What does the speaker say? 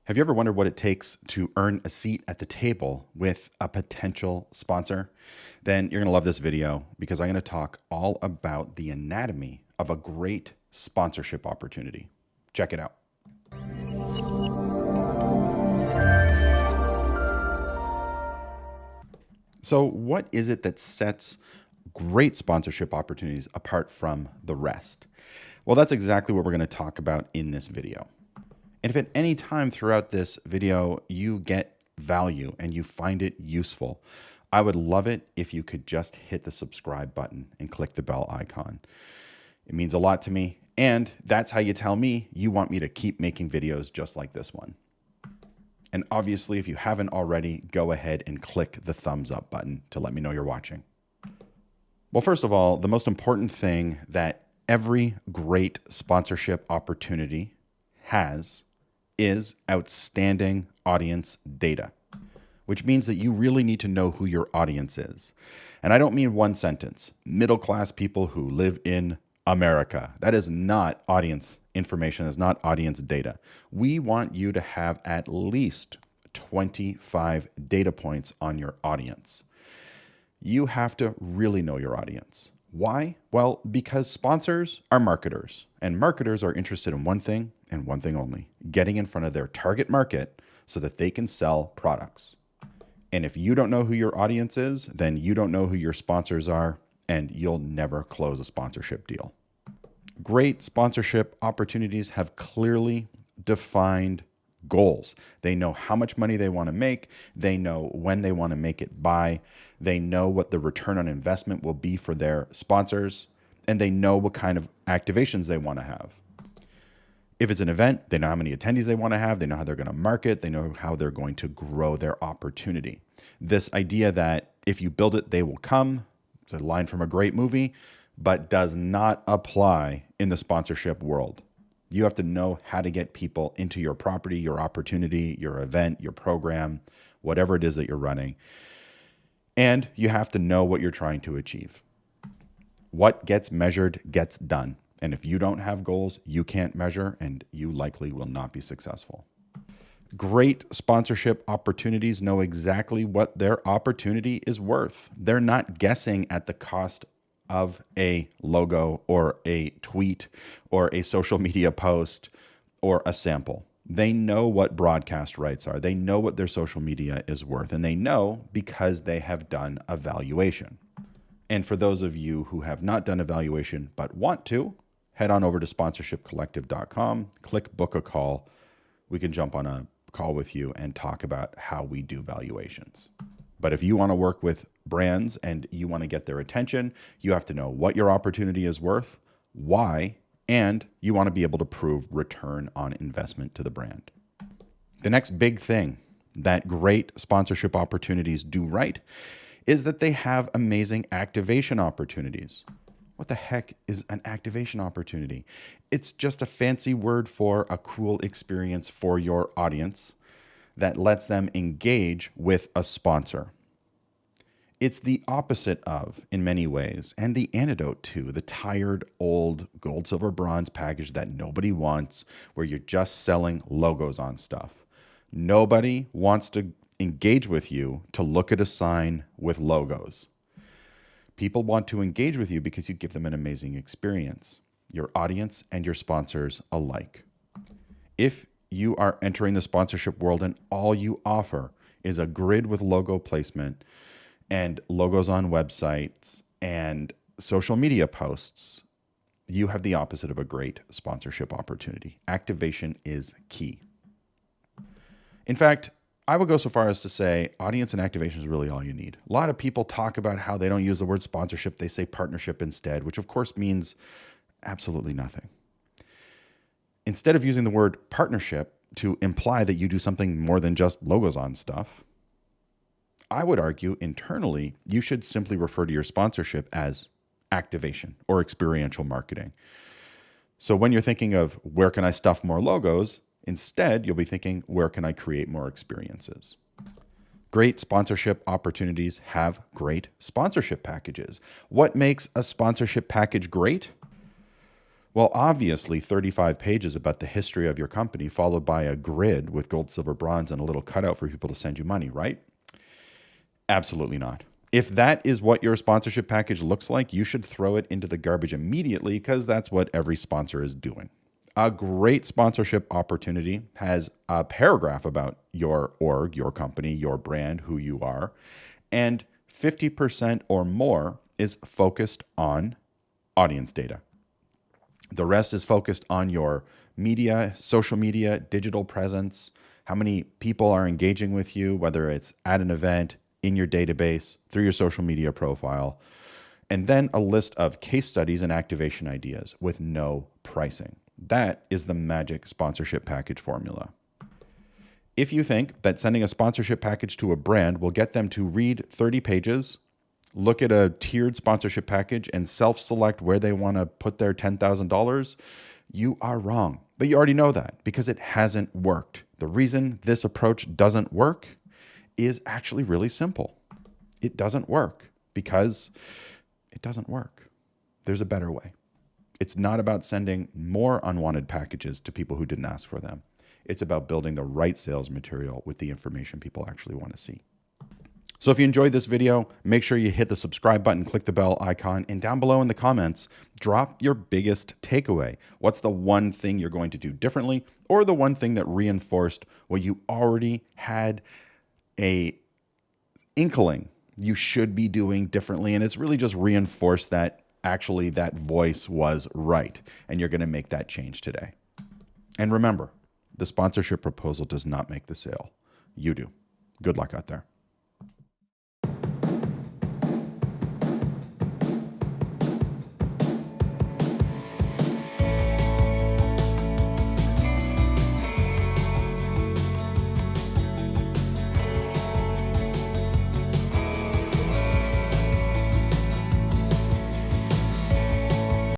Have you ever wondered what it takes to earn a seat at the table with a potential sponsor? Then you're going to love this video because I'm going to talk all about the anatomy of a great sponsorship opportunity. Check it out. So, what is it that sets great sponsorship opportunities apart from the rest? Well, that's exactly what we're going to talk about in this video. And if at any time throughout this video you get value and you find it useful, I would love it if you could just hit the subscribe button and click the bell icon. It means a lot to me, and that's how you tell me you want me to keep making videos just like this one. And obviously, if you haven't already, go ahead and click the thumbs up button to let me know you're watching. Well, first of all, the most important thing that every great sponsorship opportunity has is outstanding audience data, which means that you really need to know who your audience is. And I don't mean one sentence, middle-class people who live in America. That is not audience information, that's not audience data. We want you to have at least 25 data points on your audience. You have to really know your audience. Why? Well, because sponsors are marketers, and marketers are interested in one thing and one thing only: getting in front of their target market so that they can sell products. And if you don't know who your audience is, then you don't know who your sponsors are, and you'll never close a sponsorship deal. Great sponsorship opportunities have clearly defined goals. They know how much money they want to make. They know when they want to make it by. They know what the return on investment will be for their sponsors, and they know what kind of activations they want to have. If it's an event, they know how many attendees they want to have. They know how they're going to market. They know how they're going to grow their opportunity. This idea that if you build it, they will come. It's a line from a great movie, but does not apply in the sponsorship world. You have to know how to get people into your property, your opportunity, your event, your program, whatever it is that you're running. And you have to know what you're trying to achieve. What gets measured gets done. And if you don't have goals, you can't measure, and you likely will not be successful. Great sponsorship opportunities know exactly what their opportunity is worth. They're not guessing at the cost of a logo or a tweet or a social media post or a sample. They know what broadcast rights are. They know what their social media is worth, and they know because they have done evaluation. And for those of you who have not done evaluation but want to, head on over to sponsorshipcollective.com, click book a call. We can jump on a call with you and talk about how we do valuations. But if you want to work with brands and you want to get their attention, you have to know what your opportunity is worth, why, and you want to be able to prove return on investment to the brand. The next big thing that great sponsorship opportunities do right is that they have amazing activation opportunities. What the heck is an activation opportunity? It's just a fancy word for a cool experience for your audience that lets them engage with a sponsor. It's the opposite of, in many ways, and the antidote to the tired old gold, silver, bronze package that nobody wants, where you're just selling logos on stuff. Nobody wants to engage with you to look at a sign with logos. People want to engage with you because you give them an amazing experience, your audience and your sponsors alike. If you are entering the sponsorship world and all you offer is a grid with logo placement and logos on websites and social media posts, you have the opposite of a great sponsorship opportunity. Activation is key. In fact, I would go so far as to say audience and activation is really all you need. A lot of people talk about how they don't use the word sponsorship. They say partnership instead, which of course means absolutely nothing. Instead of using the word partnership to imply that you do something more than just logos on stuff, I would argue internally, you should simply refer to your sponsorship as activation or experiential marketing. So when you're thinking of where can I stuff more logos, instead, you'll be thinking, where can I create more experiences? Great sponsorship opportunities have great sponsorship packages. What makes a sponsorship package great? Well, obviously, 35 pages about the history of your company, followed by a grid with gold, silver, bronze, and a little cutout for people to send you money, right? Absolutely not. If that is what your sponsorship package looks like, you should throw it into the garbage immediately because that's what every sponsor is doing. A great sponsorship opportunity has a paragraph about your org, your company, your brand, who you are, and 50% or more is focused on audience data. The rest is focused on your media, social media, digital presence, how many people are engaging with you, whether it's at an event, in your database, through your social media profile, and then a list of case studies and activation ideas with no pricing. That is the magic sponsorship package formula. If you think that sending a sponsorship package to a brand will get them to read 30 pages, look at a tiered sponsorship package, and self-select where they want to put their $10,000, you are wrong. But you already know that because it hasn't worked. The reason this approach doesn't work is actually really simple. It doesn't work because it doesn't work. There's a better way. It's not about sending more unwanted packages to people who didn't ask for them. It's about building the right sales material with the information people actually want to see. So if you enjoyed this video, make sure you hit the subscribe button, click the bell icon, and down below in the comments, drop your biggest takeaway. What's the one thing you're going to do differently, or the one thing that reinforced what you already had a inkling you should be doing differently, and it's really just reinforced that actually that voice was right, and you're going to make that change today. And remember, the sponsorship proposal does not make the sale. You do. Good luck out there.